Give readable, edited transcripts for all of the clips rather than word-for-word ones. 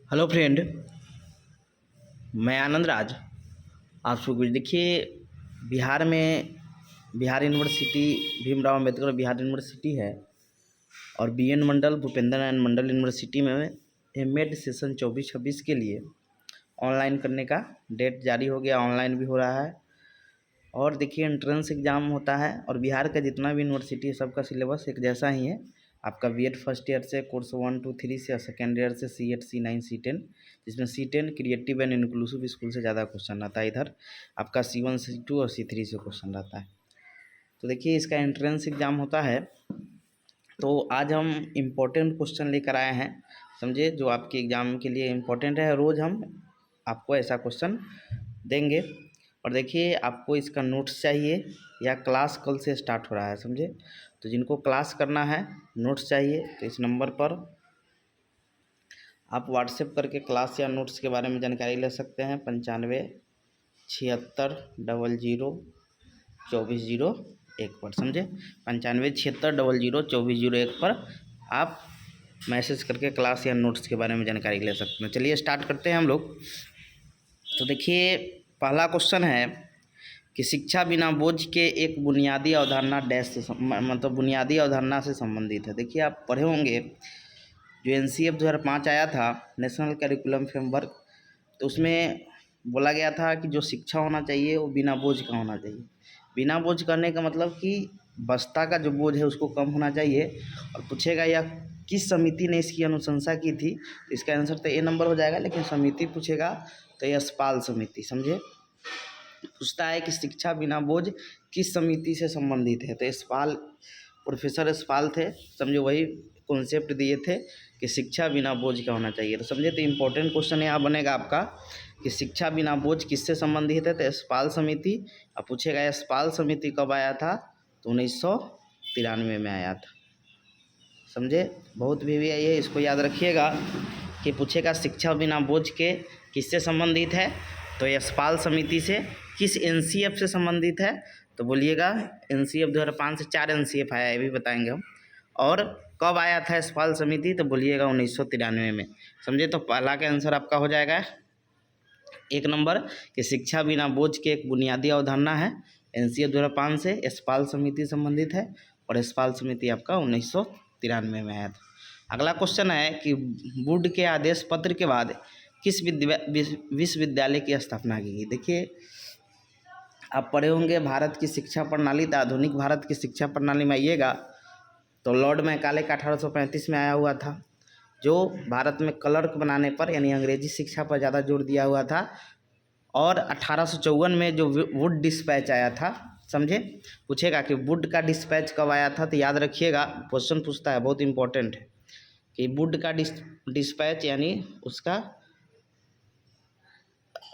Hello friend, मैं आनंद राज। आप सब कुछ देखिए। बिहार में बिहार यूनिवर्सिटी, भीमराव अम्बेडकर बिहार यूनिवर्सिटी है और बीएन मंडल, भूपेंद्र नारायण मंडल यूनिवर्सिटी में एमएड सेशन 24-26 के लिए ऑनलाइन करने का डेट जारी हो गया। ऑनलाइन भी हो रहा है और देखिए एंट्रेंस एग्ज़ाम होता है और बिहार का जितना भी यूनिवर्सिटी है सबका सिलेबस एक जैसा ही है। आपका बीएड फर्स्ट ईयर से कोर्स 1, 2, 3 से और सेकेंड ईयर से C8, C9, C10, जिसमें C10 creative and inclusive school से ज़्यादा क्वेश्चन रहता है। इधर आपका C1, C2 और C3 से क्वेश्चन रहता है। तो देखिए इसका एंट्रेंस एग्ज़ाम होता है। तो आज हम इम्पोर्टेंट क्वेश्चन लेकर आए हैं, समझे, जो आपके एग्ज़ाम के लिए इम्पोर्टेंट है। रोज़ हम आपको ऐसा क्वेश्चन देंगे। और देखिए आपको इसका नोट्स चाहिए या क्लास कल से स्टार्ट हो रहा है, समझे। तो जिनको क्लास करना है, नोट्स चाहिए, तो इस नंबर पर आप व्हाट्सएप करके क्लास या नोट्स के बारे में जानकारी ले सकते हैं। 9576002401 पर, समझे। 9576002401 पर आप मैसेज करके क्लास या नोट्स के बारे में जानकारी ले सकते हैं। चलिए स्टार्ट करते हैं हम लोग। तो देखिए पहला क्वेश्चन है कि शिक्षा बिना बोझ के एक बुनियादी अवधारणा डैश से मतलब बुनियादी अवधारणा से संबंधित है। देखिए आप पढ़े होंगे जो NCF 2005 आया था, नेशनल करिकुलम फ्रेमवर्क, तो उसमें बोला गया था कि जो शिक्षा होना चाहिए वो बिना बोझ का होना चाहिए। बिना बोझ करने का मतलब कि बस्ता का जो बोझ है उसको कम होना चाहिए। और पूछेगा यह किस समिति ने इसकी अनुशंसा की थी, तो इसका आंसर तो A नंबर हो जाएगा, लेकिन समिति पूछेगा तो यशपाल समिति, समझे। पूछता है कि शिक्षा बिना बोझ किस समिति से संबंधित है, तो यशपाल, प्रोफेसर यशपाल थे, समझे। वही कॉन्सेप्ट दिए थे कि शिक्षा बिना बोझ का होना चाहिए। तो समझे, तो इम्पोर्टेंट क्वेश्चन यहाँ बनेगा आपका कि शिक्षा बिना बोझ किससे संबंधित है, तो यशपाल समिति। अब पूछेगा यशपाल समिति कब आया था, तो 1993 में आया था, समझे। बहुत भी है, इसको याद रखिएगा कि पूछेगा शिक्षा बिना बोझ के किससे संबंधित है, तो यशपाल समिति से। किस NCF से संबंधित है, तो बोलिएगा NCF 2005 से 4 NCF आया, ये भी बताएंगे हम। और कब आया था यशपाल समिति, तो बोलिएगा 1993 में, समझे। तो पहला का आंसर आपका हो जाएगा 1 नंबर कि शिक्षा बिना बोझ के एक बुनियादी अवधारणा है, NCF 2005 से यशपाल समिति संबंधित है और यशपाल समिति आपका 1993 में आया था। अगला क्वेश्चन है कि वुड के आदेश पत्र के बाद किस विश्वविद्यालय की स्थापना की गई। देखिए आप पढ़े होंगे भारत की शिक्षा प्रणाली, तो आधुनिक भारत की शिक्षा प्रणाली में आइएगा तो लॉर्ड मैकाले का 1835 में आया हुआ था, जो भारत में क्लर्क बनाने पर यानी अंग्रेजी शिक्षा पर ज़्यादा जोर दिया हुआ था। और 1854 में जो वुड डिस्पैच आया था, समझे। पूछेगा कि वुड का डिस्पैच कब आया था, तो याद रखिएगा, क्वेश्चन पूछता है, बहुत इंपॉर्टेंट है कि वुड का डिस्पैच यानी उसका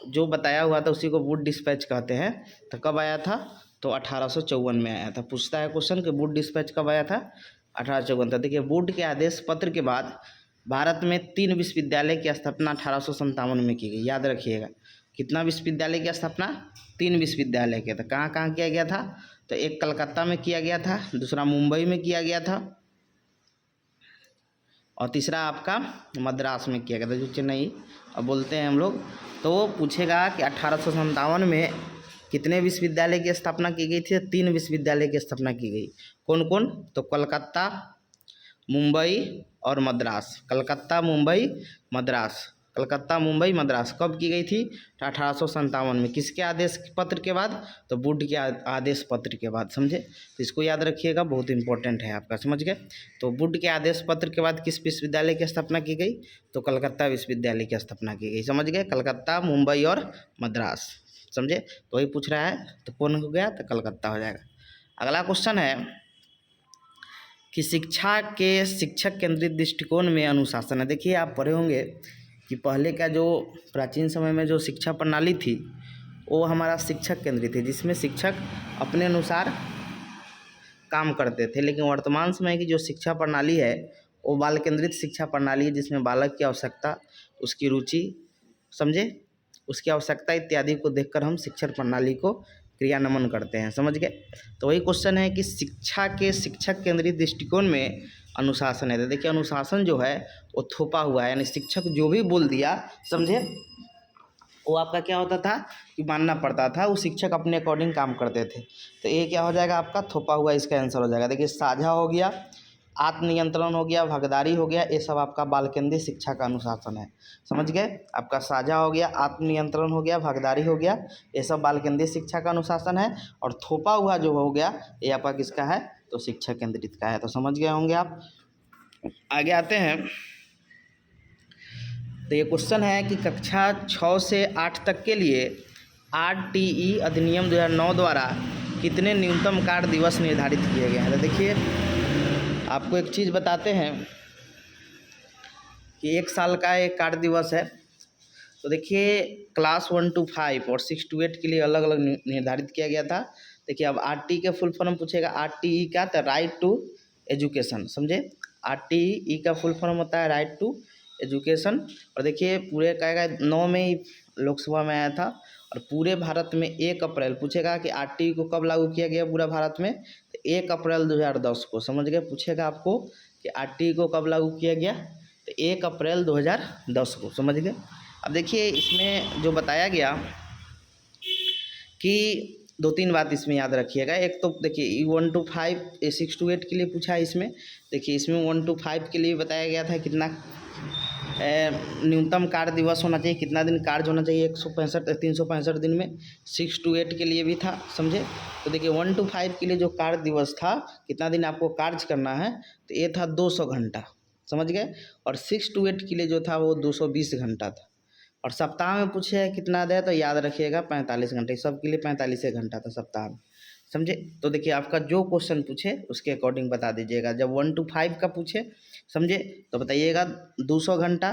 जो बताया हुआ था उसी को वुड डिस्पैच कहते हैं। तो कब आया था, तो 1854 में आया था। पूछता है क्वेश्चन कि वुड डिस्पैच कब आया था, 1854 था। देखिए वुड के आदेश पत्र के बाद भारत में 3 विश्वविद्यालय की स्थापना 1857 में की गई। याद रखिएगा, कितना विश्वविद्यालय की स्थापना, 3 विश्वविद्यालय के। तो कहाँ कहाँ किया गया था, तो एक कलकत्ता में किया गया था, दूसरा मुंबई में किया गया था और तीसरा आपका मद्रास में किया गया था, जो चेन्नई अब बोलते हैं हम लोग। तो वो पूछेगा कि 1857 में कितने विश्वविद्यालय की स्थापना की गई थी, 3 विश्वविद्यालय की स्थापना की गई। कौन कौन, तो कलकत्ता, मुंबई और मद्रास। कलकत्ता, मुंबई, मद्रास, कलकत्ता, मुंबई, मद्रास कब की गई थी, 1857 में। किसके आदेश पत्र के बाद, तो वुड के आदेश पत्र के बाद, समझे। तो इसको याद रखिएगा, बहुत इंपॉर्टेंट है आपका, समझ गए। तो वुड के आदेश पत्र के बाद किस विश्वविद्यालय की स्थापना की गई, तो कलकत्ता विश्वविद्यालय की स्थापना की गई, समझ गए। कलकत्ता, मुंबई और मद्रास, समझे। तो वही पूछ रहा है, तो कौन हो गया, तो कलकत्ता हो जाएगा। अगला क्वेश्चन है कि शिक्षा के शिक्षक केंद्रित दृष्टिकोण में अनुशासन है। देखिए आप पढ़े होंगे कि पहले का जो प्राचीन समय में जो शिक्षा प्रणाली थी वो हमारा शिक्षक केंद्रित थी, जिसमें शिक्षक अपने अनुसार काम करते थे। लेकिन वर्तमान समय की जो शिक्षा प्रणाली है वो बाल केंद्रित शिक्षा प्रणाली है, जिसमें बालक की आवश्यकता, उसकी रुचि, समझे, उसकी आवश्यकता इत्यादि को देखकर हम शिक्षण प्रणाली को क्रियान्वयन करते हैं, समझ गए। तो वही क्वेश्चन है कि शिक्षा के शिक्षक केंद्रित दृष्टिकोण में अनुशासन है। तो देखिए अनुशासन जो है वो थोपा हुआ है, यानी शिक्षक जो भी बोल दिया, समझे, वो आपका क्या होता था कि मानना पड़ता था, वो शिक्षक अपने अकॉर्डिंग काम करते थे। तो ये क्या हो जाएगा आपका थोपा हुआ, इसका आंसर हो जाएगा। देखिए साझा हो गया, आत्मनियंत्रण हो गया, भागीदारी हो गया, ये सब आपका बाल केंद्रीय शिक्षा का अनुशासन है। समझ गए, आपका साझा हो गया, आत्मनियंत्रण हो गया, भागीदारी हो गया, ये सब बाल केंद्रीय शिक्षा का अनुशासन है। और थोपा हुआ जो हो गया ये आपका किसका है, तो शिक्षक केंद्रित का है। तो समझ गए होंगे आप। आगे आते हैं, तो ये क्वेश्चन है कि कक्षा 6 से 8 तक के लिए RTE अधिनियम 2009 द्वारा कितने न्यूनतम कार्य दिवस निर्धारित किए गए हैं। तो देखिए आपको एक चीज़ बताते हैं कि एक साल का एक कार्य दिवस है। तो देखिए क्लास 1 to 5 और 6 to 8 के लिए अलग अलग निर्धारित किया गया था। देखिए अब RTE के फुल फॉर्म पूछेगा, RTE का तो राइट टू एजुकेशन, समझे, RTE का फुल फॉर्म होता है राइट टू एजुकेशन। और देखिए पूरे कहेगा 9 में ही लोकसभा में आया था, और पूरे भारत में 1 अप्रैल पूछेगा कि RTE को कब लागू किया गया पूरा भारत में, तो 1 अप्रैल 2010 को। समझ गए, पूछेगा आपको कि RTE को कब लागू किया गया, तो 1 अप्रैल 2010 को। समझ गए। अब देखिए इसमें जो बताया गया कि 2-3 बात इसमें याद रखिएगा। एक तो देखिए 1 to 5 6 to 8 के लिए पूछा है इसमें। देखिए इसमें 1 to 5 के लिए बताया गया था कितना न्यूनतम कार्य दिवस होना चाहिए, कितना दिन कार्य होना चाहिए, 365 दिन में। 6 to 8 के लिए भी था, समझे। तो देखिए 1 to 5 के लिए जो कार्य दिवस था, कितना दिन आपको कार्य करना है, तो ये था 200 घंटा, समझ गए। और 6 to 8 के लिए जो था वो 220 घंटा था। और सप्ताह में पूछे है कितना दे, तो याद रखिएगा 45 घंटे, सबके लिए 45 घंटा था सप्ताह में, समझे। तो देखिए आपका जो क्वेश्चन पूछे उसके अकॉर्डिंग बता दीजिएगा। जब 1 to 5 का पूछे, समझे, तो बताइएगा 200 घंटा।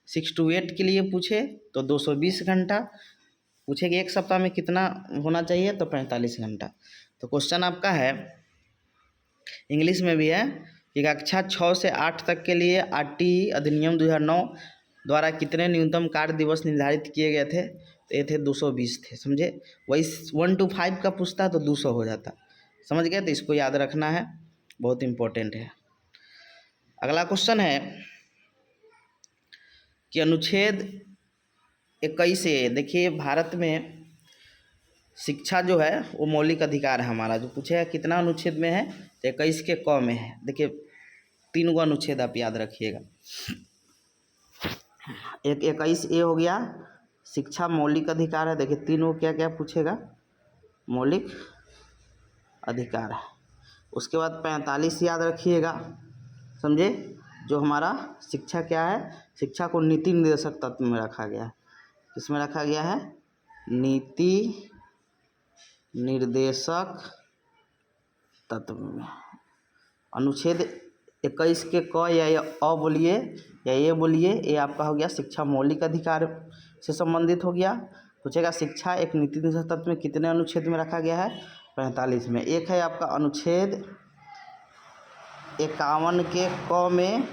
6 to 8 के लिए पूछे तो 220 घंटा। पूछेगा एक सप्ताह में कितना होना चाहिए, तो 45 घंटा। तो क्वेश्चन आपका है, इंग्लिश में भी है कि कक्षा 6 से 8 तक के लिए RTE अधिनियम 2009 द्वारा कितने न्यूनतम कार्य दिवस निर्धारित किए गए थे, तो ये थे 220 थे, समझे। वही 1 to 5 का पूछता तो 200 हो जाता, समझ गए। तो इसको याद रखना है, बहुत इम्पोर्टेंट है। अगला क्वेश्चन है कि अनुच्छेद 21A, देखिए भारत में शिक्षा जो है वो मौलिक अधिकार है हमारा। जो पूछेगा कितना अनुच्छेद में है, तो 21 के क में है। देखिए 3 गो अनुच्छेद आप याद रखिएगा। एक 21A हो गया, शिक्षा मौलिक अधिकार है। देखिए 3 गो क्या क्या पूछेगा, मौलिक अधिकार है। उसके बाद 45 याद रखिएगा, समझे, जो हमारा शिक्षा क्या है, शिक्षा को नीति निर्देशक तत्व में रखा गया है। किसमें रखा गया है, नीति निर्देशक तत्व में। अनुच्छेद 21 के क या अ बोलिए या ये बोलिए, ये आपका हो गया शिक्षा मौलिक अधिकार से संबंधित हो गया। पूछेगा शिक्षा एक नीति निर्देशक तत्व में कितने अनुच्छेद में रखा गया है, 45 में। एक है आपका अनुच्छेद 51 के क में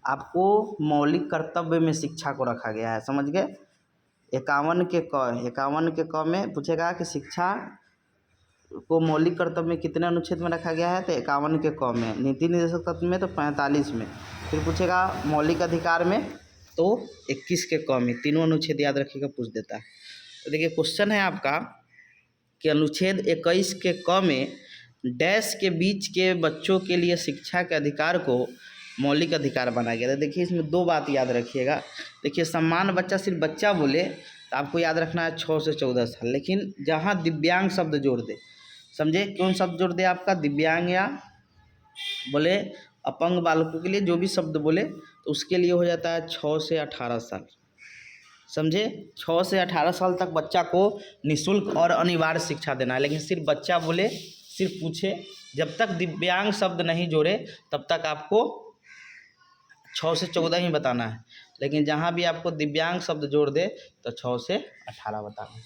आपको मौलिक कर्तव्य में शिक्षा को रखा गया है, समझ गए। 51 के क में पूछेगा कि शिक्षा को मौलिक कर्तव्य में कितने अनुच्छेद में रखा गया है, तो 51 के क में। नीति निर्देशक तत्व में तो 45 में। फिर पूछेगा मौलिक अधिकार में, तो 21 के क में। तीनों अनुच्छेद याद रखिएगा, पूछ देता है। तो देखिए क्वेश्चन है आपका कि अनुच्छेद 21 के क में डैश के बीच के बच्चों के लिए शिक्षा के अधिकार को मौलिक अधिकार बनाया गया। तो देखिए इसमें 2 बात याद रखिएगा। देखिए सम्मान बच्चा, सिर्फ बच्चा बोले तो आपको याद रखना है 6 से 14 साल, लेकिन जहाँ दिव्यांग शब्द जोड़ दे, समझे, कौन शब्द जोड़ दे आपका, दिव्यांग या बोले अपंग बालकों के लिए जो भी शब्द बोले, तो उसके लिए हो जाता है 6 से 18 साल, समझे। 6 से 18 साल तक बच्चा को निःशुल्क और अनिवार्य शिक्षा देना है। लेकिन सिर्फ बच्चा बोले, सिर्फ पूछे, जब तक दिव्यांग शब्द नहीं जोड़े तब तक आपको 6 से 14 ही बताना है। लेकिन जहाँ भी आपको दिव्यांग शब्द जोड़ दे तो 6 से 18 बताना है,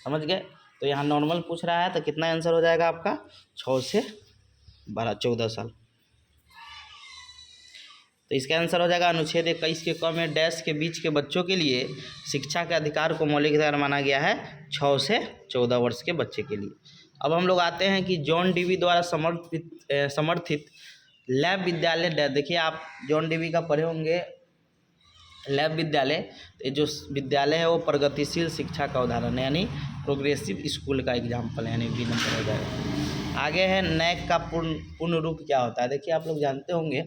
समझ गए। तो यहाँ नॉर्मल पूछ रहा है, तो कितना आंसर हो जाएगा आपका, 6 से 14 साल। तो इसका आंसर हो जाएगा अनुच्छेद 21 के क में डैश के बीच के बच्चों के लिए शिक्षा के अधिकार को मौलिक अधिकार माना गया है 6 से 14 वर्ष के बच्चे के लिए। अब हम लोग आते हैं कि जॉन डीवी द्वारा समर्थित लैब विद्यालय, देखिए आप जॉन डीवी का पढ़े होंगे लैब विद्यालय, ये जो विद्यालय है वो प्रगतिशील शिक्षा का उदाहरण है, यानी प्रोग्रेसिव स्कूल का एग्जाम्पल है, यानी बी नंबर हो जाएगा। आगे है नैक का पूर्ण रूप क्या होता है। देखिए आप लोग जानते होंगे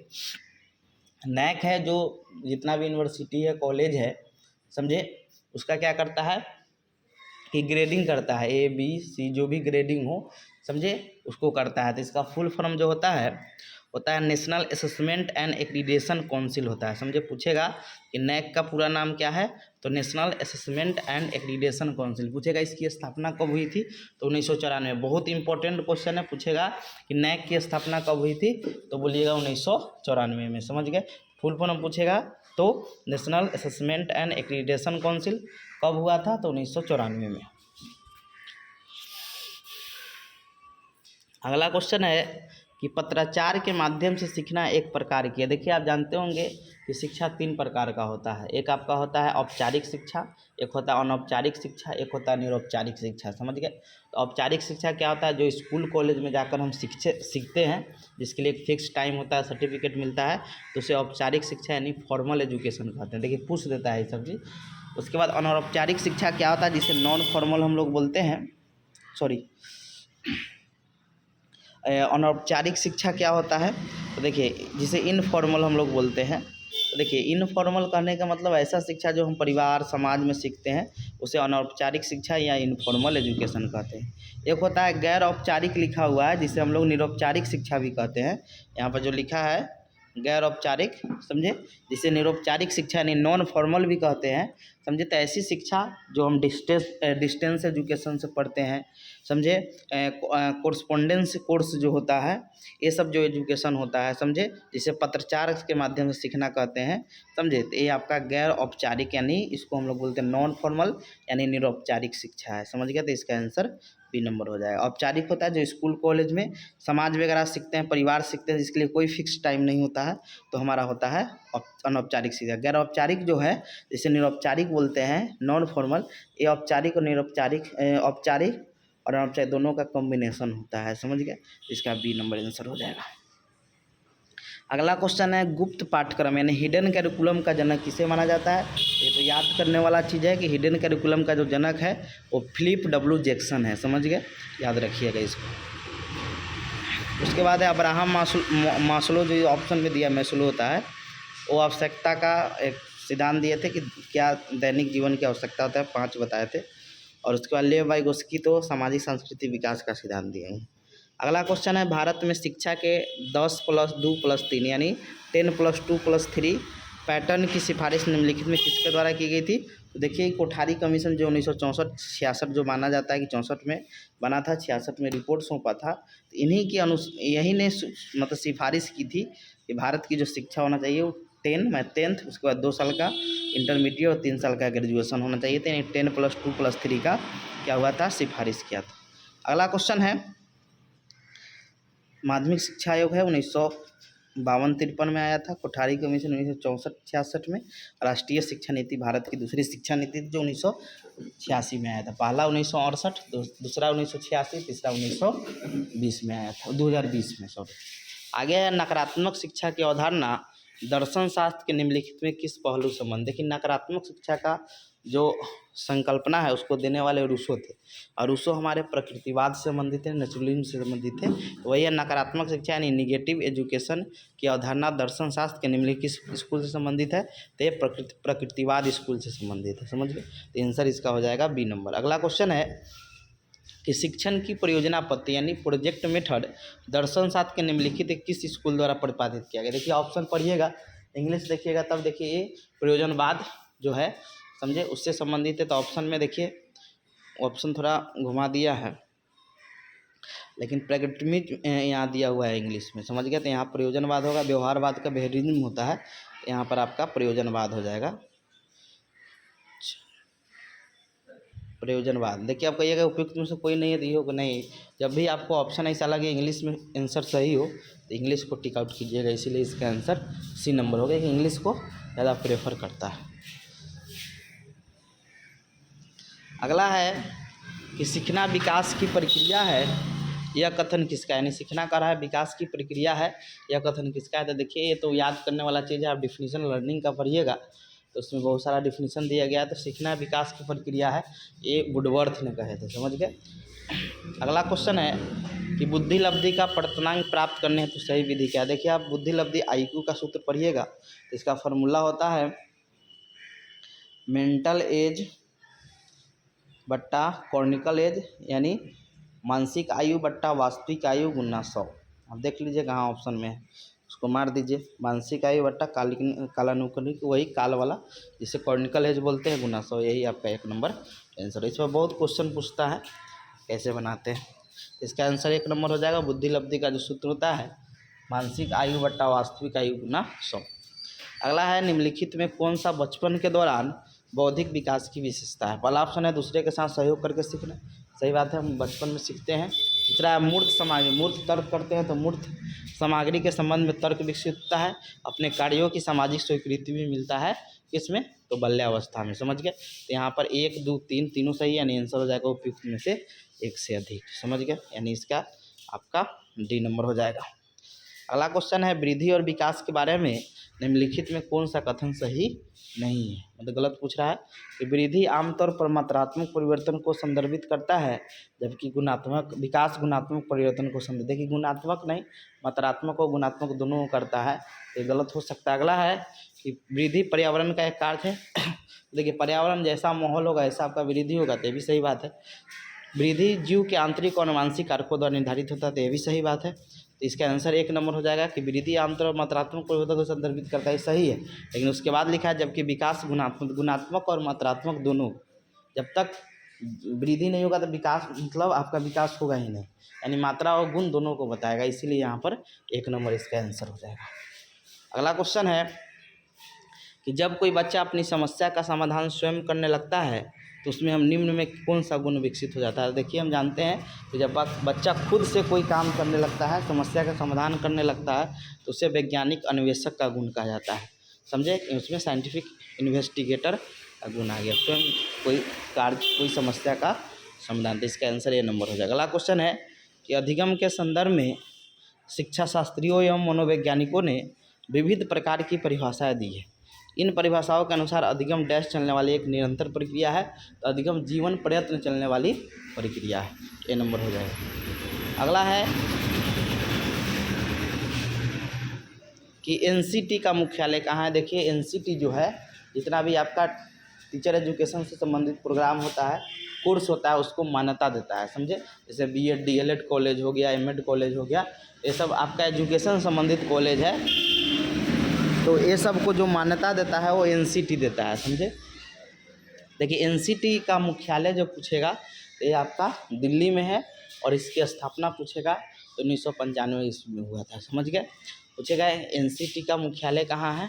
नैक है जो जितना भी यूनिवर्सिटी है कॉलेज है समझे, उसका क्या करता है कि ग्रेडिंग करता है, ए बी सी जो भी ग्रेडिंग हो समझे उसको करता है। तो इसका फुल फॉर्म जो होता है national assessment and accreditation council होता है। समझे पूछेगा कि नैक का पूरा नाम क्या है, तो national assessment and accreditation council पूछेगा। इसकी स्थापना कब हुई थी, तो 1994। बहुत इंपॉर्टेंट क्वेश्चन है, पूछेगा कि नैक की स्थापना कब हुई थी, तो बोलिएगा 1994 में। समझ गए। फुल फॉर्म पूछेगा तो national assessment and accreditation council कब हुआ था, तो 1994 में। अगला क्वेश्चन है कि पत्राचार के माध्यम से सीखना एक प्रकार की है। देखिए आप जानते होंगे कि शिक्षा 3 प्रकार का होता है। एक आपका होता है औपचारिक शिक्षा, एक होता है अनौपचारिक शिक्षा, एक होता है निरौपचारिक शिक्षा। समझ गए। तो औपचारिक शिक्षा क्या होता है, जो स्कूल कॉलेज में जाकर हम सीखते हैं, जिसके लिए एक फिक्स टाइम होता है, सर्टिफिकेट मिलता है, तो उसे औपचारिक शिक्षा यानी फॉर्मल एजुकेशन कहते हैं। देखिए पूछ देता है ये सब चीज़। उसके बाद अनौपचारिक शिक्षा क्या होता है, जिसे नॉन फॉर्मल हम लोग बोलते हैं, सॉरी अनौपचारिक शिक्षा क्या होता है, तो देखिए जिसे इनफॉर्मल हम लोग बोलते हैं। तो देखिए इनफॉर्मल कहने का मतलब ऐसा शिक्षा जो हम परिवार समाज में सीखते हैं उसे अनौपचारिक शिक्षा या इनफॉर्मल एजुकेशन कहते हैं। एक होता है गैर औपचारिक लिखा हुआ है, जिसे हम लोग निरौपचारिक शिक्षा भी कहते हैं। यहाँ पर जो लिखा है गैर औपचारिक समझे, जिसे निरौपचारिक शिक्षा यानी नॉन फॉर्मल भी कहते हैं समझे। तो ऐसी शिक्षा जो हम डिस्टेंस एजुकेशन से पढ़ते हैं समझे, कोर्सपोंडेंस कोर्स जो होता है, ये सब जो एजुकेशन होता है समझे, जिसे पत्राचार के माध्यम से सीखना कहते हैं समझे। तो ये आपका गैर औपचारिक यानी इसको हम लोग बोलते हैं नॉन फॉर्मल यानी निरौपचारिक शिक्षा है। समझ गए। तो इसका आंसर बी नंबर हो जाएगा। औपचारिक होता है जो स्कूल कॉलेज में समाज वगैरह सीखते हैं, परिवार सीखते हैं, जिसके लिए कोई फिक्स टाइम नहीं होता है, तो हमारा होता है अनौपचारिक शिक्षा। गैर औपचारिक जो है जिसे निरौपचारिक बोलते हैं नॉन फॉर्मल, ये औपचारिक और निरौपचारिक औपचारिक और अनौपचारिक दोनों का कॉम्बिनेशन होता है। समझ गए। इसका बी नंबर आंसर हो जाएगा। अगला क्वेश्चन है गुप्त पाठ्यक्रम यानी हिडन कैरिकुलम का जनक किसे माना जाता है। ये तो याद करने वाला चीज़ है कि हिडन कैरिकुलम का जो जनक है वो फिलिप डब्ल्यू जैक्सन है। समझ गए। याद रखिएगा इसको। उसके बाद है अब्राहम मास्लो, जो ऑप्शन में दिया मैस्लो होता है, वो आवश्यकता का एक सिद्धांत दिए थे कि क्या दैनिक जीवन की आवश्यकता होता है, 5 बताए थे। और उसके बाद लेव वाइगोस्की तो सामाजिक सांस्कृतिक विकास का सिद्धांत दिए हैं। अगला क्वेश्चन है भारत में शिक्षा के 10+2+3 यानी 10+2+3 पैटर्न की सिफारिश निम्नलिखित में किसके द्वारा की गई थी। तो देखिए कोठारी कमीशन जो 1964-66 जो माना जाता है कि 64 में बना था, 66 में रिपोर्ट सौंपा था, तो इन्हीं की यही ने मतलब सिफारिश की थी कि भारत की जो शिक्षा होना चाहिए वो 10th उसके बाद 2 साल का इंटरमीडिएट और 3 साल का ग्रेजुएशन होना चाहिए। तो 10+2+3 का क्या हुआ था, सिफारिश किया था। अगला क्वेश्चन है माध्यमिक शिक्षा आयोग है 1952-53 में आया था। कोठारी कमीशन 1964-66 में। राष्ट्रीय शिक्षा नीति भारत की दूसरी शिक्षा नीति जो 1986 में आया था। पहला 1968, दूसरा 1986, तीसरा 1920 में आया था, 2020 में सॉरी। आगे है नकारात्मक शिक्षा की अवधारणा दर्शन शास्त्र के निम्नलिखित में किस पहलू से संबंध। देखिए नकारात्मक शिक्षा का जो संकल्पना है उसको देने वाले रूसो थे, और रूसो हमारे प्रकृतिवाद से संबंधित है, नेचुरलिज्म से संबंधित है। वही है नकारात्मक शिक्षा यानी निगेटिव एजुकेशन की अवधारणा दर्शन शास्त्र के निम्नलिखित किस स्कूल से संबंधित है, तो ये प्रकृतिवाद स्कूल से संबंधित है। समझ गए। तो आंसर इसका हो जाएगा बी नंबर। अगला क्वेश्चन है कि शिक्षण की परियोजना पद्धति यानी प्रोजेक्ट मेथड दर्शन शास्त्र के निम्नलिखित किस स्कूल द्वारा प्रतिपादित किया गया। देखिए ऑप्शन पढ़िएगा, इंग्लिश देखिएगा तब देखिए ये प्रयोजनवाद जो है समझे उससे संबंधित है। तो ऑप्शन में देखिए ऑप्शन थोड़ा घुमा दिया है, लेकिन प्रैग्मेटिज्म यहाँ दिया हुआ है इंग्लिश में। समझ गए। तो यहाँ प्रयोजनवाद होगा, व्यवहारवाद का बिहेवियरिज्म होता है, यहाँ पर आपका प्रयोजनवाद हो जाएगा। प्रयोजनवाद देखिए आप कहिएगा उपयुक्त में से कोई नहीं है, तो ये होगा नहीं। जब भी आपको ऑप्शन ऐसा लगे इंग्लिश में आंसर सही हो तो इंग्लिश को टिक आउट कीजिएगा, इसीलिए इसका आंसर सी नंबर होगा कि इंग्लिश को ज़्यादा प्रेफर करता है। अगला है कि सीखना विकास की प्रक्रिया है यह कथन किसका, यानी सीखना का रहा है विकास की प्रक्रिया है, यह कथन किसका है। तो देखिए ये तो याद करने वाला चीज़ है, आप डिफिनीशन लर्निंग का पढ़िएगा तो उसमें बहुत सारा डिफिनीशन दिया गया है। तो सीखना विकास की प्रक्रिया है, ये वुडवर्थ ने कहे थे, समझ गए। अगला क्वेश्चन है कि बुद्धि लब्धि का प्राप्तांक प्राप्त करने हेतु सही विधि क्या है। देखिए आप बुद्धि लब्धि IQ का सूत्र पढ़िएगा तो इसका फॉर्मूला होता है मेंटल एज बट्टा कॉर्निकल एज, यानी मानसिक आयु बट्टा वास्तविक आयु गुना 100। आप देख लीजिए कहाँ ऑप्शन में है, उसको मार दीजिए, मानसिक आयु बट्टा कालानुक्रमिक, वही काल वाला जिसे कॉर्निकल एज बोलते हैं, गुना 100, यही आपका 1 नंबर आंसर। इस पर बहुत क्वेश्चन पूछता है कैसे बनाते हैं। इसका आंसर 1 नंबर हो जाएगा। बुद्धि लब्धि का जो सूत्र होता है मानसिक आयु बट्टा वास्तविक आयु गुना 100। अगला है निम्नलिखित में कौन सा बचपन के दौरान बौद्धिक विकास की विशेषता है। पहला ऑप्शन है दूसरे के साथ सहयोग करके सीखना, सही बात है, हम बचपन में सीखते हैं। दूसरा है मूर्त सामग्री, मूर्त तर्क करते हैं तो मूर्त सामग्री के संबंध में तर्क विकसित होता है, अपने कार्यों की सामाजिक स्वीकृति भी मिलता है, किसमें, तो बाल्यावस्था में, समझ गए। तो यहाँ पर 1 2 3 तीनों सही, यानी आंसर हो जाएगा उपयुक्त में से 1 से अधिक, समझ गए, यानी इसका आपका D नंबर हो जाएगा। अगला क्वेश्चन है वृद्धि और विकास के बारे में निम्नलिखित में कौन सा कथन सही नहीं है, मतलब गलत पूछ रहा है कि वृद्धि आमतौर पर मात्रात्मक परिवर्तन को संदर्भित करता है जबकि गुणात्मक विकास गुणात्मक परिवर्तन को संदर्भित, देखिए गुणात्मक नहीं मात्रात्मक और गुणात्मक दोनों करता है, ये गलत हो सकता है। अगला है कि वृद्धि पर्यावरण का एक कार्य है देखिए पर्यावरण जैसा माहौल होगा ऐसा आपका वृद्धि होगा, तो ये भी सही बात है। वृद्धि जीव के आंतरिक और मानसिक कारकों द्वारा निर्धारित होता है, तो ये भी सही बात है। तो इसका आंसर 1 नंबर हो जाएगा कि वृद्धि आमतौर पर मात्रात्मक परिवर्तन को संदर्भित करता है, सही है। लेकिन उसके बाद लिखा है जबकि विकास गुणात्मक और मात्रात्मक दोनों, जब तक वृद्धि नहीं होगा तो विकास मतलब आपका विकास होगा ही नहीं, यानी मात्रा और गुण दोनों को बताएगा, इसीलिए यहाँ पर 1 नंबर इसका आंसर हो जाएगा। अगला क्वेश्चन है कि जब कोई बच्चा अपनी समस्या का समाधान स्वयं करने लगता है तो उसमें हम निम्न में कौन सा गुण विकसित हो जाता है। देखिए हम जानते हैं कि जब बच्चा खुद से कोई काम करने लगता है, समस्या का समाधान करने लगता है, तो उसे वैज्ञानिक अन्वेषक का गुण कहा जाता है, समझे, उसमें साइंटिफिक इन्वेस्टिगेटर का गुण आ गया, स्वयं कोई कार्य कोई समस्या का समाधान, तो इसका आंसर ये नंबर हो जाएगा। अगला क्वेश्चन है कि अधिगम के संदर्भ में शिक्षा शास्त्रियों एवं मनोवैज्ञानिकों ने विविध प्रकार की परिभाषाएँ दी है। इन परिभाषाओं के अनुसार अधिगम डैश चलने वाली एक निरंतर प्रक्रिया है, तो अधिगम जीवन प्रयत्न चलने वाली प्रक्रिया है, ये नंबर हो जाएगा। अगला है कि NCT का मुख्यालय कहाँ है। देखिए NCT जो है जितना भी आपका टीचर एजुकेशन से संबंधित प्रोग्राम होता है, कोर्स होता है, उसको मान्यता देता है, समझे, जैसे B.Ed D.LED कॉलेज हो गया, M.Ed कॉलेज हो गया, ये सब आपका एजुकेशन संबंधित कॉलेज है, तो ये सब को जो मान्यता देता है वो NCT देता है, समझे। देखिए NCT का मुख्यालय जो पूछेगा तो ये आपका दिल्ली में है और इसकी स्थापना पूछेगा तो 1995 ईस्वी में हुआ था, समझ गए। पूछेगा NCT का मुख्यालय कहाँ है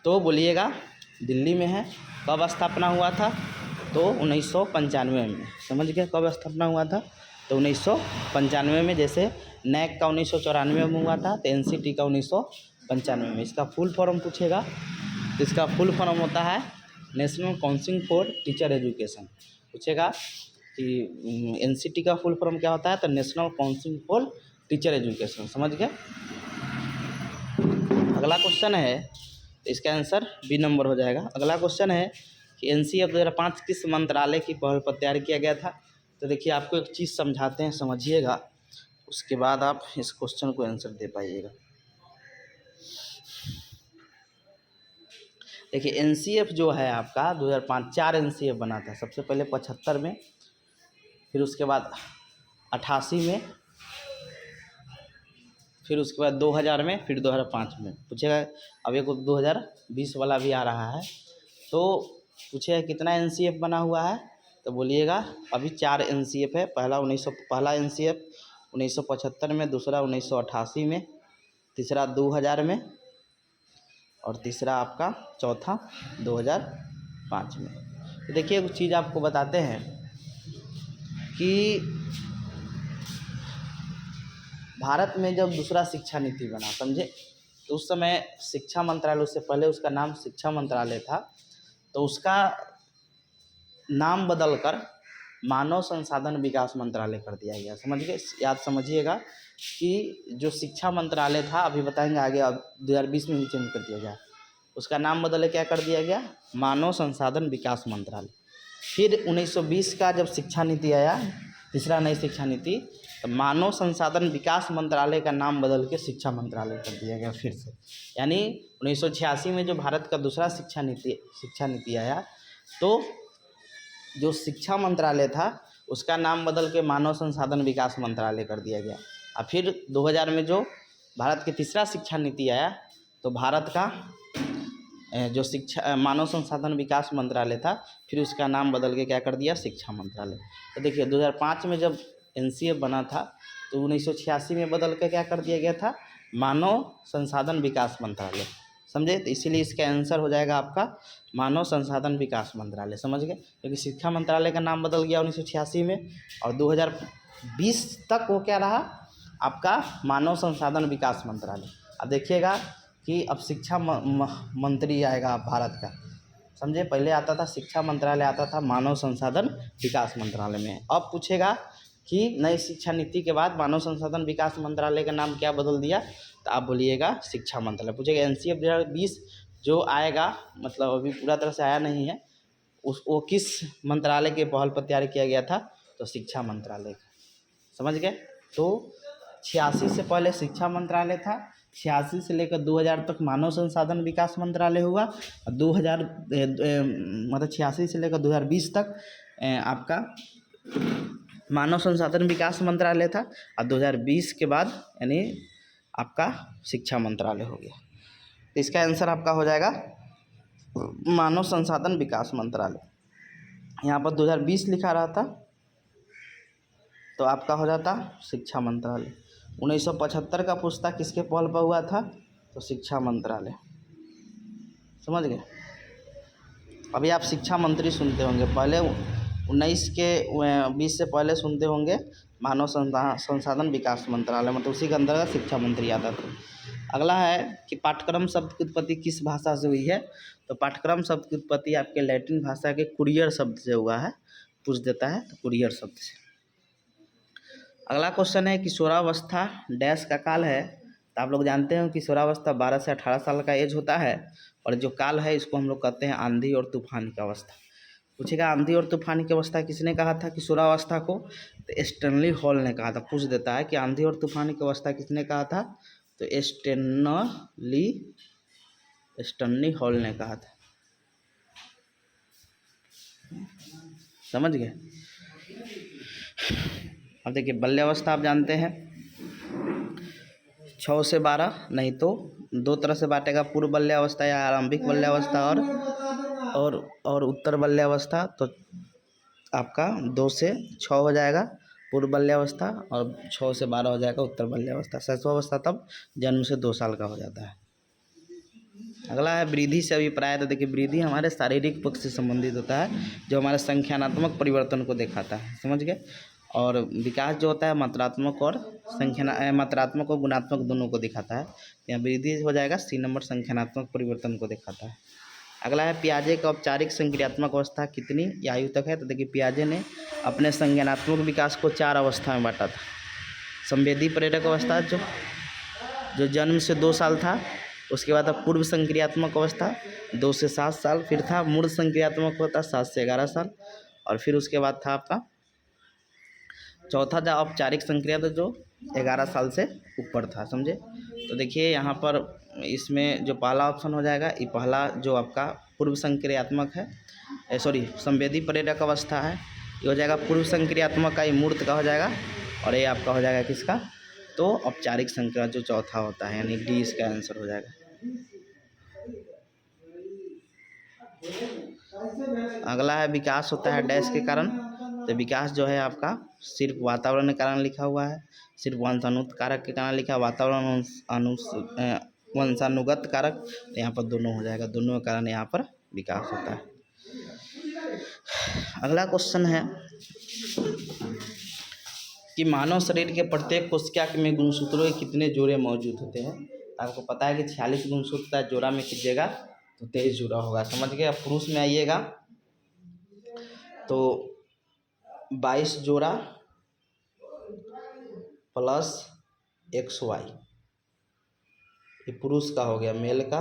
तो बोलिएगा दिल्ली में है। कब स्थापना हुआ था तो 1995 में, समझ गए, कब स्थापना हुआ था तो 1995 में, जैसे NAC का 1994 में हुआ था तो NCT का 1995 में। इसका फुल फॉर्म पूछेगा तो इसका फुल फॉर्म होता है national council for teacher education. पूछेगा कि NCT का फुल फॉर्म क्या होता है तो national council for teacher education, समझ गए। अगला क्वेश्चन है तो इसका आंसर B नंबर हो जाएगा। अगला क्वेश्चन है कि NCF 2005 किस मंत्रालय की पहल पर तैयार किया गया था। तो देखिए आपको एक चीज़ समझाते हैं, समझिएगा, उसके बाद आप इस क्वेश्चन को आंसर दे पाइएगा। देखिए NCF जो है आपका 2005 4 NCF बना था, सबसे पहले 75 में, फिर उसके बाद 88 में, फिर उसके बाद 2000 में, फिर 2005 में। पूछेगा अब एक 2020 वाला भी आ रहा है, तो पूछेगा कितना NCF बना हुआ है तो बोलिएगा अभी 4 NCF है। पहला NCF 1975 में, दूसरा 1988 में, तीसरा 2000 में और तीसरा आपका चौथा 2005 में। तो देखिए कुछ चीज़ आपको बताते हैं कि भारत में जब दूसरा शिक्षा नीति बना, समझे, तो उस समय शिक्षा मंत्रालय, उससे पहले उसका नाम शिक्षा मंत्रालय था, तो उसका नाम बदलकर मानव संसाधन विकास मंत्रालय कर दिया गया। समझ गए, याद समझिएगा कि जो शिक्षा मंत्रालय था, अभी बताएंगे आगे, अब 2020 में भी चेंज कर दिया गया, उसका नाम बदल के क्या कर दिया गया, मानव संसाधन विकास मंत्रालय। फिर 1920 का जब शिक्षा नीति आया, तीसरा नई शिक्षा नीति, तो मानव संसाधन विकास मंत्रालय का नाम बदल के शिक्षा मंत्रालय कर दिया गया फिर से। यानी 1986 में जो भारत का दूसरा शिक्षा नीति आया, तो जो शिक्षा मंत्रालय था उसका नाम बदल के मानव संसाधन विकास मंत्रालय कर दिया गया। और फिर 2000 में जो भारत की तीसरा शिक्षा नीति आया, तो भारत का जो शिक्षा मानव संसाधन विकास मंत्रालय था, फिर उसका नाम बदल के क्या कर दिया, शिक्षा मंत्रालय। तो देखिए 2005 में जब एनसीए बना था, तो 1986 में बदल के क्या कर दिया गया था, मानव संसाधन विकास मंत्रालय। समझे, तो इसीलिए इसका आंसर हो जाएगा आपका मानव संसाधन विकास मंत्रालय। समझ गए, क्योंकि शिक्षा मंत्रालय का नाम बदल गया 1986 में, और 2020 तक वो क्या रहा, आपका मानव संसाधन विकास मंत्रालय। अब देखिएगा कि अब शिक्षा मंत्री आएगा भारत का। समझे, पहले आता था शिक्षा मंत्रालय, आता था मानव संसाधन विकास मंत्रालय में। अब पूछेगा कि नई शिक्षा नीति के बाद मानव संसाधन विकास मंत्रालय का नाम क्या बदल दिया, तो आप बोलिएगा शिक्षा मंत्रालय। पूछेगा एनसीए 2020 जो आएगा, मतलब अभी पूरा तरह से आया नहीं है, वो किस मंत्रालय के पहल पर तैयार किया गया था, तो शिक्षा मंत्रालय का। समझ गए, तो 86 से पहले शिक्षा मंत्रालय था, 86 से लेकर 2000 तक मानव संसाधन विकास मंत्रालय हुआ, और 2000 मतलब 86 से लेकर 2020 तक आपका मानव संसाधन विकास मंत्रालय था, और 2020 के बाद यानी आपका शिक्षा मंत्रालय हो गया। तो इसका आंसर आपका हो जाएगा मानव संसाधन विकास मंत्रालय। यहाँ पर 2020 लिखा रहा था, तो आपका हो जाता शिक्षा मंत्रालय। 1975 का पूछता किसके पहल पर हुआ था, तो शिक्षा मंत्रालय। समझ गए, अभी आप शिक्षा मंत्री सुनते होंगे, पहले 19 से पहले सुनते होंगे मानव संसाधन विकास मंत्रालय, मतलब उसी के अंदर शिक्षा मंत्री आता था। अगला है कि पाठ्यक्रम शब्द की उत्पत्ति किस भाषा से हुई है, तो पाठ्यक्रम शब्द की उत्पत्ति आपके लैटिन भाषा के कुरियर शब्द से हुआ है, पूछ देता है, तो कुरियर शब्द से। अगला क्वेश्चन है किशोरावस्था डैश का काल है, तो आप लोग जानते हो किशोरावस्था 12 से 18 साल का एज होता है, और जो काल है इसको हम लोग कहते हैं आंधी और तूफान की अवस्था। पूछेगा आंधी और तूफान की अवस्था किसने कहा था किशोरावस्था को, तो स्टैनली हॉल ने कहा था। पूछ देता है कि आंधी और तूफान की अवस्था किसने कहा था, तो स्टैनली हॉल ने कहा था। समझ गए, अब देखिए बाल्यावस्था आप जानते हैं 6 से 12, नहीं तो दो तरह से बांटेगा, पूर्व बाल्यावस्था या आरंभिक बाल्यावस्था और उत्तर बाल्यावस्था। तो आपका 2 से 6 हो जाएगा पूर्व बाल्यावस्था, और 6 से 12 हो जाएगा उत्तर बाल्यावस्था। शैशवावस्था तब जन्म से 2 साल का हो जाता है। अगला है वृद्धि से अभिप्राय, तो देखिए वृद्धि हमारे शारीरिक पक्ष से संबंधित होता है, जो हमारे संख्यानात्मक परिवर्तन को दिखाता है। समझ गए, और विकास जो होता है मात्रात्मक और मात्रात्मक और गुणात्मक दोनों को दिखाता है। यहाँ वृद्धि हो जाएगा C नंबर, संख्यानात्मक परिवर्तन को दिखाता है। अगला है पियाजे का औपचारिक संक्रियात्मक अवस्था कितनी आयु तक है, तो देखिए पियाजे ने अपने संज्ञानात्मक विकास को 4 अवस्था में बांटा था। संवेदी प्रेरक अवस्था जो जन्म से 2 साल था, उसके बाद पूर्व संक्रियात्मक अवस्था 2 से 7 साल, फिर था मूर्ध संक्रियात्मक अवस्था 7 से 11 साल, और फिर उसके बाद था आपका चौथा था औपचारिक संक्रिया, तो जो 11 साल से ऊपर था। समझे, तो देखिए यहाँ पर इसमें जो पहला ऑप्शन हो जाएगा, ये पहला जो आपका पूर्व संक्रियात्मक है, संवेदी प्रेरक अवस्था है, ये हो जाएगा पूर्व संक्रियात्मक का, ये मूर्त का हो जाएगा, और ये आपका हो जाएगा किसका, तो औपचारिक संक्रिया जो चौथा होता है, यानी डी इसका आंसर हो जाएगा। अगला है विकास होता है डैश के कारण, तो विकास जो है आपका सिर्फ वातावरण के कारण लिखा हुआ है, सिर्फ वंशानुगत कारक के कारण लिखा, वातावरण वंशानुगत कारक, तो यहाँ पर दोनों हो जाएगा, दोनों के कारण यहाँ पर विकास होता है। अगला क्वेश्चन है कि मानव शरीर के प्रत्येक कोशिका में गुणसूत्रों के कितने जोड़े मौजूद होते हैं। आपको पता है कि 46 गुणसूत्र है, जोड़ा में कीजिएगा तो 23 जोड़ा होगा। समझ गए, अब पुरुष में आइएगा तो 22 जोड़ा प्लस XY, ये पुरुष का हो गया, मेल का।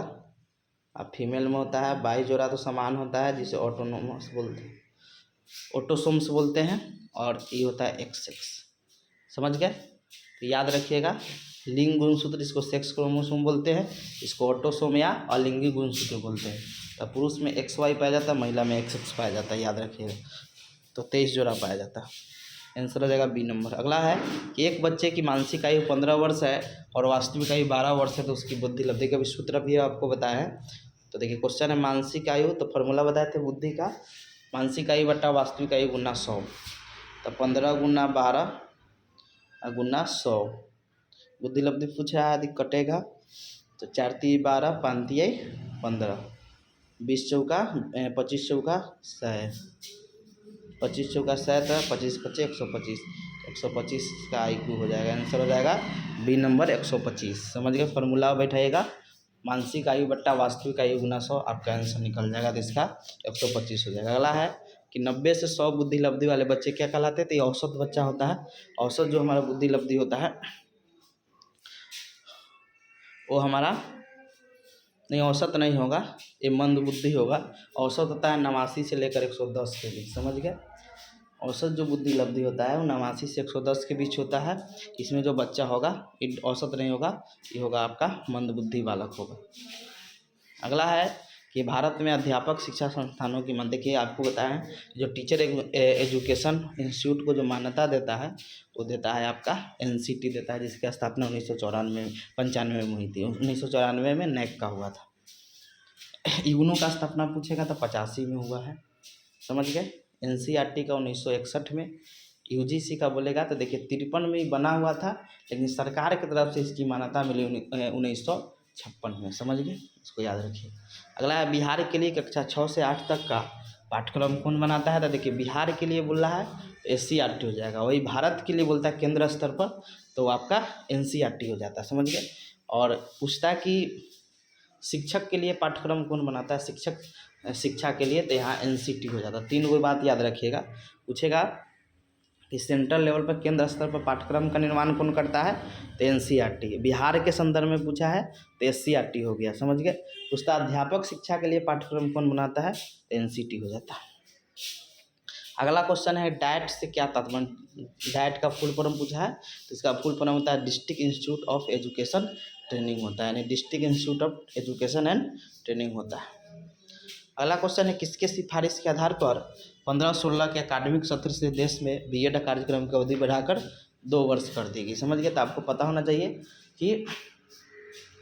अब फीमेल में होता है 22 जोड़ा तो समान होता है, जिसे ऑटोनोमस बोलते हैं, ऑटोसोम्स बोलते हैं, और ये होता है XX। समझ गए? तो याद रखिएगा, लिंग गुणसूत्र इसको सेक्स क्रोमोसोम बोलते हैं, इसको ऑटोसोम या अलिंगी गुणसूत्र बोलते हैं। तो पुरुष में XY पाया जाता है, महिला में XX पाया जाता है, याद रखिएगा। तो 23 जोड़ा पाया जाता है। आंसर हो जाएगा बी नंबर। अगला है कि एक बच्चे की मानसिक आयु 15 वर्ष है और वास्तविक आयु 12 वर्ष है, तो उसकी बुद्धि लब्धि का भी सूत्र भी आपको बताया है। तो देखिए क्वेश्चन है मानसिक आयु, तो फॉर्मूला बताए थे बुद्धि का, मानसिक आयु बटा वास्तविक आयु गुना 100। तो 15 गुना 12 गुना 100, बुद्धि लब्धि पूछा है, कटेगा तो 4 × 12 5 × 15, 20 चौका 25 चौका 100, 25 चौका 100 था, 25 × 5 = 125 का IQ हो जाएगा। आंसर हो जाएगा बी नंबर 125। समझ गए? फॉर्मूला बैठाइएगा, मानसिक आयु बट्टा वास्तविक आयु गुना 100, आपका आंसर निकल जाएगा। तो इसका 125 हो जाएगा। अगला है कि 90 से 100 बुद्धि लब्धि वाले बच्चे क्या कहलाते हैं? तो ये औसत बच्चा होता है। औसत जो हमारा बुद्धि लब्धि होता है वो हमारा नहीं, औसत नहीं होगा, ये मंद बुद्धि होगा। औसत होता है 89 से लेकर 110 के बीच। समझ गए? औसत जो बुद्धि लब्धि होता है वो 89 से 110 के बीच होता है। इसमें जो बच्चा होगा ये औसत नहीं होगा, ये होगा आपका मंद बुद्धि बालक होगा। अगला है कि भारत में अध्यापक शिक्षा संस्थानों की मत, देखिए आपको बताएं, जो टीचर एजुकेशन इंस्टीट्यूट को जो मान्यता देता है वो देता है आपका NCT देता है, जिसकी स्थापना 1995 में हुई थी। 1994 में NAC का हुआ था। यूनो का स्थापना पूछेगा तो 85 में हुआ है। समझ गए? NCERT का 1961 में, UGC का बोलेगा तो देखिए 53 में ही बना हुआ था, लेकिन सरकार की तरफ से इसकी मान्यता मिली 1956 में। समझ गए? इसको याद रखिए। अगला है बिहार के लिए कक्षा 6 से 8 तक का पाठ्यक्रम कौन बनाता है? तो देखिए बिहार के लिए बोल रहा है SCERT हो जाएगा, वही भारत के लिए बोलता है केंद्र स्तर पर तो आपका NCERT हो जाता है। समझ गए? और पूछता है कि शिक्षक के लिए पाठ्यक्रम कौन बनाता है? शिक्षक शिक्षा के लिए, तो यहाँ NCT हो जाता है। 3 गो बात याद रखिएगा। पूछेगा कि सेंट्रल लेवल पर केंद्र स्तर पर पाठ्यक्रम का निर्माण कौन करता है? तो NCERT। बिहार के संदर्भ में पूछा है तो SCERT हो गया। समझ गए? पूछता अध्यापक शिक्षा के लिए पाठ्यक्रम कौन बनाता है? तो NCT हो जाता है। अगला क्वेश्चन है डाइट से क्या तात्पर्य? डाइट का फुल फॉर्म पूछा है, तो इसका फुल फॉर्म होता है district institute of education training होता है, यानी district institute of education and training होता है। अगला क्वेश्चन है किसके सिफारिश के आधार पर 15-16 के अकादमिक सत्र से देश में BEd कार्यक्रम की अवधि बढ़ाकर 2 वर्ष कर दी गई? समझ गए? तो आपको पता होना चाहिए कि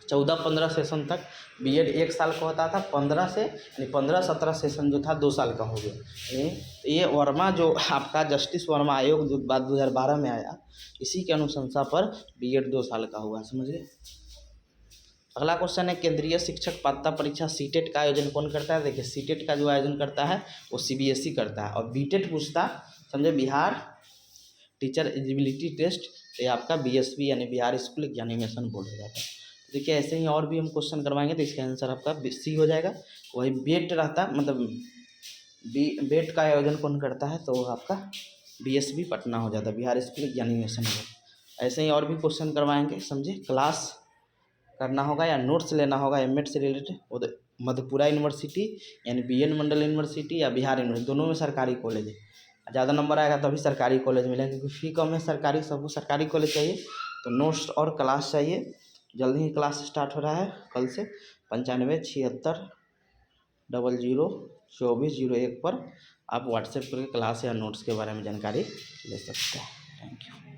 14-15 सेशन तक BEd 1 साल का होता था, 15 से यानी 15-17 सेशन जो था 2 साल का हो गया। यानी ये वर्मा जो आपका जस्टिस वर्मा आयोग जो बाद 2012 में आया, इसी के अनुशंसा पर BEd 2 साल का हुआ। समझ गए? अगला क्वेश्चन है केंद्रीय शिक्षक पात्रता परीक्षा CTET का आयोजन कौन करता है? देखिए CTET का जो आयोजन करता है वो CBSE करता है। और BTET पूछता, समझे, बिहार टीचर एलिजिबिलिटी टेस्ट, ये आपका BSB यानी बिहार स्कूल एग्जामिनेशन बोर्ड हो जाता है। देखिए ऐसे ही और भी हम क्वेश्चन करवाएंगे, तो इसका आंसर आपका C हो जाएगा। वही BET रहता, मतलब BET का आयोजन कौन करता है? तो आपका BSB पटना हो जाता है, बिहार स्कूल एग्जामिनेशन बोर्ड। ऐसे ही और भी क्वेश्चन करवाएंगे, समझे। क्लास करना होगा या नोट्स लेना होगा MED से रिलेटेड, वो मधेपुरा यूनिवर्सिटी यानी BN मंडल यूनिवर्सिटी या बिहार यूनिवर्सिटी, दोनों में सरकारी कॉलेज है। ज़्यादा नंबर आएगा तभी सरकारी कॉलेज मिलेगा, क्योंकि फी कम है सरकारी, सबको सरकारी कॉलेज चाहिए। तो नोट्स और क्लास चाहिए। जल्दी ही क्लास स्टार्ट हो रहा है कल से। 95 76 00 24 01 पर आप व्हाट्सएप करके क्लास या नोट्स के बारे में जानकारी ले सकते हैं। Thank you.